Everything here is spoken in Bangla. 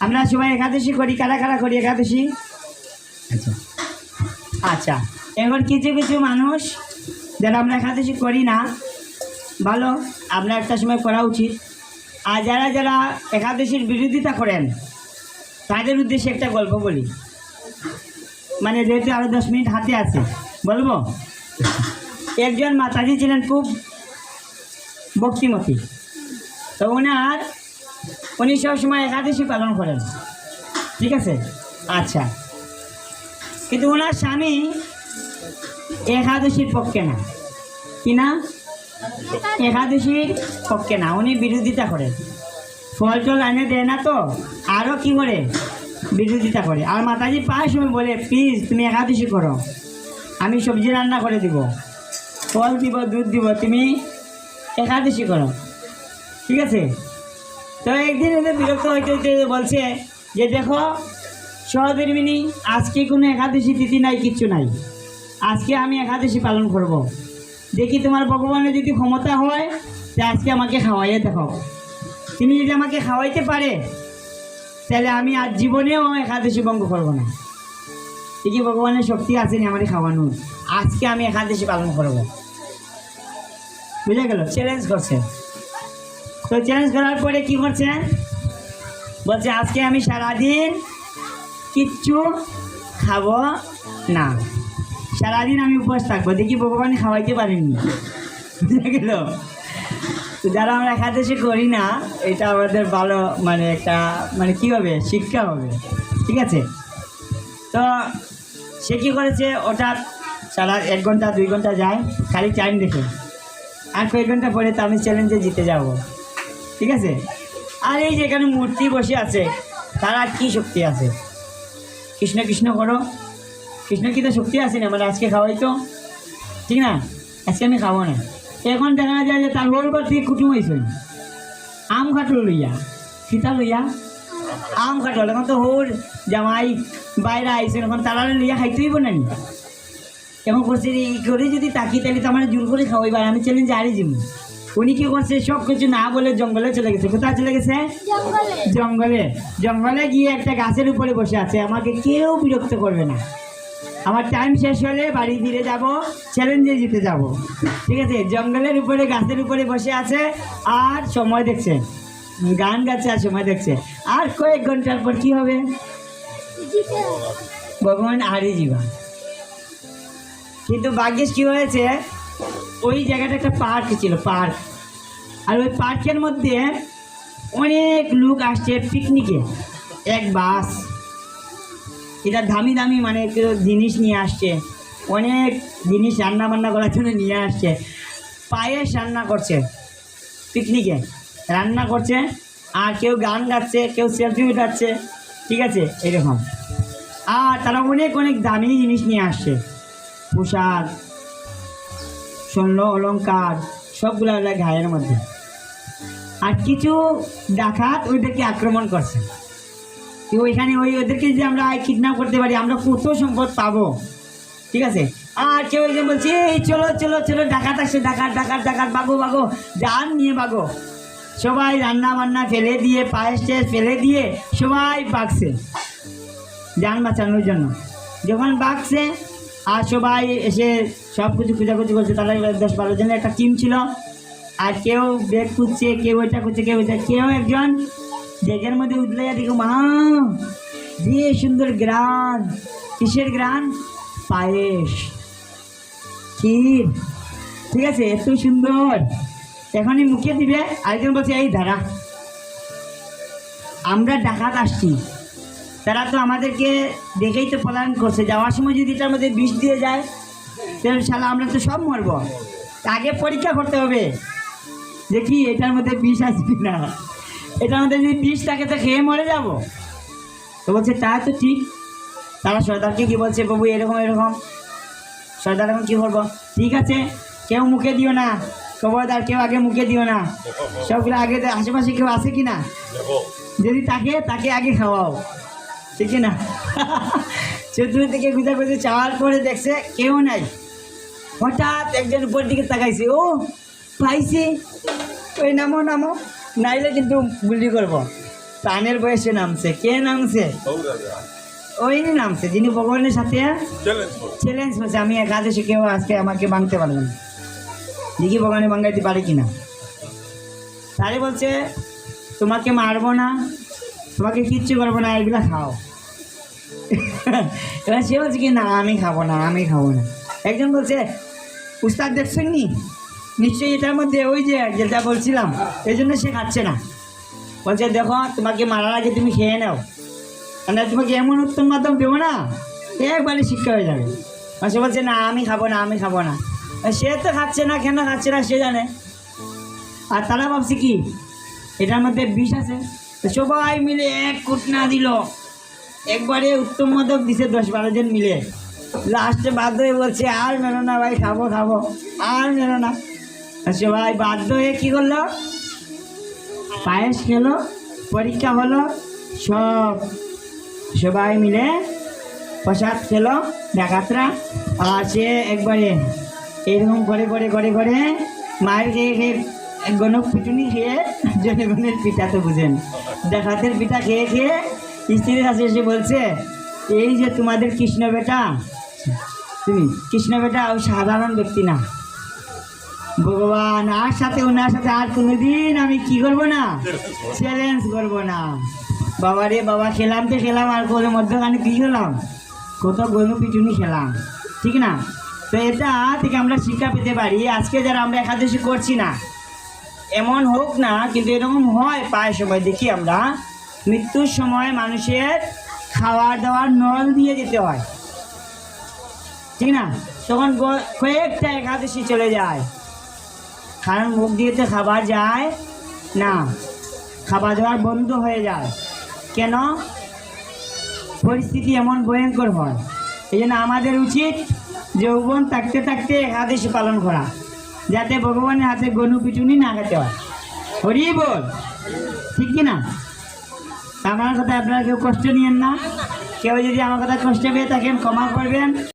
আমরা সবাই একাদশী করি, কারা কারা করি একাদশী? আচ্ছা আচ্ছা, এখন কিছু কিছু মানুষ যারা আমরা একাদশী করি না, ভালো, আমরা একটা সময় করা উচিত। আর যারা যারা একাদশীর বিরোধিতা করেন তাদের উদ্দেশ্যে একটা গল্প বলি, মানে যেহেতু আরও 10 মিনিট হাতে আছে বলবো। একজন মাতাজি ছিলেন খুব ভক্তিমতী, তো উনি সবসময় একাদশী পালন করেন, ঠিক আছে? আচ্ছা, কিন্তু ওনার স্বামী একাদশীর পক্ষে না, কি না, একাদশীর পক্ষে না, উনি বিরোধিতা করেন, ফল টল আনে দেয় না, তো আরও কি করে বিরোধিতা করে। আর মাতাজি প্রায় সময় বলে, প্লিজ তুমি একাদশী করো, আমি সবজি রান্না করে দিব, ফল দিব, দুধ দিব, তুমি একাদশী করো, ঠিক আছে? তো একদিন এদের বিরক্ত হইতে হইতে বলছে যে দেখো সহধর্মিনী, আজকে কোনো একাদশী তিথি নাই, কিচ্ছু নাই, আজকে আমি একাদশী পালন করব। দেখি তোমার ভগবানের যদি ক্ষমতা হয় তা আজকে আমাকে খাওয়াইয়ে দেখো, তিনি যদি আমাকে খাওয়াইতে পারে তাহলে আমি আজ জীবনেও একাদশী ভঙ্গ করবো না। দেখি ভগবানের শক্তি আছে না আমাকে খাওয়ানোর, আজকে আমি একাদশী পালন করব। বুঝে গেল? চ্যালেঞ্জ করছে। তো চ্যালেঞ্জ করার পরে কি করছে, বলছে আজকে আমি সারাদিন কিচ্ছু খাবো না, সারাদিন আমি উপবাস থাকবো। দেখি ভগবান খাওয়াইতে পারেননি। বুঝে গেল? তো যারা আমরা একাদশী করি না, এটা আমাদের ভালো মানে একটা মানে কী হবে, শিক্ষা হবে, ঠিক আছে? তো সে কী করেছে, ওটা সারা 1 ঘন্টা 2 ঘন্টা যায়, খালি টাইম দেখে, আর কয়েক ঘন্টা পরে তো আমি চ্যালেঞ্জে জিতে যাব, ঠিক আছে? আর এই যে এখানে মূর্তি বসে আছে, তার আর কী শক্তি আছে? কৃষ্ণ কৃষ্ণ করো, কৃষ্ণ কি তো শক্তি আছে না, মানে আজকে খাওয়াই তো, ঠিক না, আজকে আমি খাবো না। এখন দেখা যায় যে তার হোল থেকে কুটুম হয়েছে, আম কাটল লইয়া, সীতা লইয়া আম কাটল, এখন তো হোল জামাই বাইরে আইসেন, এখন তারা লইয়া খাইতেই নি। এখন করছে এই করে যদি তাকি তাহলে তো আমার জোর করে খাওয়াইবার, আমি চ্যালেঞ্জে হারিয়ে যাব। উনি কি করছে, সব কিছু না বলে জঙ্গলে চলে গেছে। কোথায় চলে গেছে? জঙ্গলে। জঙ্গলে গিয়ে একটা গাছের উপরে বসে আছে, আমাকে কেউ বিরক্ত করবে না, আমার টাইম শেষ হলে বাড়ি ফিরে যাব, চ্যালেঞ্জে জিতে যাব, ঠিক আছে? জঙ্গলের উপরে গাছের উপরে বসে আছে আর সময় দেখছে, গান গাচ্ছে আর সময় দেখছে। আর কয়েক ঘন্টার পর কি হবে, ভগবান হারিয়ে যাবা। কিন্তু ভাগ্যিস কি হয়েছে, ওই জায়গাটা একটা পার্ক ছিল, পার্ক, আর ওই পার্কের মধ্যে অনেক লোক আসছে পিকনিকে, এক বাস, এটা দামি দামি মানে জিনিস নিয়ে আসছে, অনেক জিনিস রান্না বান্না করার জন্য নিয়ে আসছে, পায়েস রান্না করছে, পিকনিকে রান্না করছে, আর কেউ গান গাচ্ছে, কেউ সেলফি উঠাচ্ছে, ঠিক আছে, এরকম। আর তারা অনেক অনেক দামি জিনিস নিয়ে আসছে, পোশাক, স্বর্ণ অলঙ্কার, সবগুলো গায়ের মধ্যে। আর কিছু ডাকাত ওইদেরকে আক্রমণ করছে, ওইখানে ওদেরকে যদি আমরা কিডন্যাপ করতে পারি আমরা কত সম্পদ পাবো, ঠিক আছে? আর কেউ একজন বলছে এই চলো চলো চলো, ডাকাত আসছে, ডাকাত ডাকাত ডাকাত, বাগো বাগো, যান নিয়ে বাগো। সবাই রান্না বান্না ফেলে দিয়ে, পায়েস ফেলে দিয়ে সবাই বাগছে যান বাঁচানোর জন্য। যখন বাগছে আর সবাই এসে সব কিছু খোঁজাখুঁজি করছে, তারা 10-12 জনের একটা টিম ছিল, আর কেউ ব্যাগ খুঁজছে, কেউ ওইটা খুঁজছে, কেউ ওইটা, কেউ একজন ডেকের মধ্যে উঠলে দেখো মা যে সুন্দর গ্রান, কিসের গ্রান, পায়েস, ক্ষীর, ঠিক আছে, এত সুন্দর, এখনই মুখে দিবে। আরেকজন বলছে এই ধারা, আমরা ডাকাত আসছি, তারা তো আমাদেরকে দেখেই তো পলায়ন করছে, যাওয়ার সময় যদি এটার মধ্যে বিষ দিয়ে যায় তাহলে শালা আমরা তো সব মরবো, আগে পরীক্ষা করতে হবে দেখি এটার মধ্যে বিষ আসবে না, এটার মধ্যে যদি বিষ থাকে তো খেয়ে মরে যাব। তো বলছে তা তো ঠিক। তারা সর্দারকে কি বলছে, বাবু এরকম এরকম। সর্দার এখন কী করবো, ঠিক আছে কেউ মুখে দিও না, খবরদার কেউ আগে মুখে দিও না, সবগুলো আগে আশেপাশে কেউ আছে কি না, যদি তাকে আগে খাওয়াও, ঠিক না? চতুর্থ থেকে গুজা গুজে চাওয়ার পরে দেখছে কেউ নাই, হঠাৎ একজন উপর দিকে তাকাইছে, ও পাইছে, ওই নামো নামো, নাইলে কিন্তু গুলি করবো। প্রাণের বয়সে নামছে। কে নামছে? ওই নামছে যিনি ভগবানের সাথে চ্যালেঞ্জ করছে, আমি একাদশী কেউ আজকে আমাকে ভাঙতে পারবে না, দেখি ভগবানে ভাঙাইতে পারে কিনা। তারে বলছে তোমাকে মারবো না, তোমাকে কিচ্ছু করবো না, এগুলা খাও। এবার সে বলছে কি না আমি খাবো না, আমি খাবো না। একজন বলছে উস্তাদ দেখছেন নি, নিশ্চয়ই এটার মধ্যে ওই যে যেটা বলছিলাম, এই জন্য সে খাচ্ছে না। বলছে দেখো তোমাকে মারার আগে তুমি খেয়ে নাও, মানে তোমাকে এমন উত্তম মাধ্যম দেবো না একবারে শিক্ষা হয়ে যাবে। আর সে বলছে না আমি খাবো না, আমি খাবো না। সে তো খাচ্ছে না, কেন খাচ্ছে না সে জানে। আর তারা ভাবছে কি এটার মধ্যে বিষ আছে, তো সবাই মিলে এক কুটনা দিল, একবারে উত্তম মাদক দিছে 10-12 জন মিলে। লাস্টে বাধ্য হয়ে বলছে আর মেরো না ভাই, খাবো খাবো, আর মেরো না। সবাই বাধ্য হয়ে কী করলো, পায়েস খেলো, পরীক্ষা হলো, সবাই মিলে প্রসাদ খেলো ডাকাতরা। আর সে একবারে এরকম করে করে করে করে মায়ের খেয়ে খেয়ে গণক পিটুনি খেয়ে, জনগণের পিঠা তো বুঝেন, ডাকাতের পিঠা খেয়ে খেয়ে স্ত্রীর কাছে এসে বলছে এই যে তোমাদের কৃষ্ণ বেটা, তুমি কৃষ্ণ বেটা ওই সাধারণ ব্যক্তি না, ভগবান। আর সাথে ওনার সাথে আর কোনোদিন আমি কি করব না, চ্যালেঞ্জ করব না। বাবা রে বাবা, খেলাম তো খেলাম, আর কোনো মধ্যখানে কী খেলাম, কত গরু পিটুনি খেলাম, ঠিক না? তো এটা থেকে আমরা শিক্ষা পেতে পারি, আজকে যারা আমরা একাদশী করছি না, এমন হোক না, কিন্তু এরকম হয় প্রায় সময় দেখি আমরা, মৃত্যুর সময় মানুষের খাওয়ার দাওয়ার নল দিয়ে যেতে হয়, ঠিক না? তখন কয়েকটা একাদশী চলে যায়, কারণ মুখ দিয়ে তো খাবার যায় না, খাবার দাবার বন্ধ হয়ে যায়। কেন? পরিস্থিতি এমন ভয়ঙ্কর হয়। এই জন্য আমাদের উচিত যৌবন থাকতে থাকতে একাদশী পালন করা, যাতে ভগবানের হাতে গনু পিটুনি না খেতে হয়। হরি বল, ঠিক কি না? আমার কথা আপনারা কেউ কষ্ট নিয়েন না, কেউ যদি আমার কথা কষ্ট পেয়ে থাকেন ক্ষমা করবেন।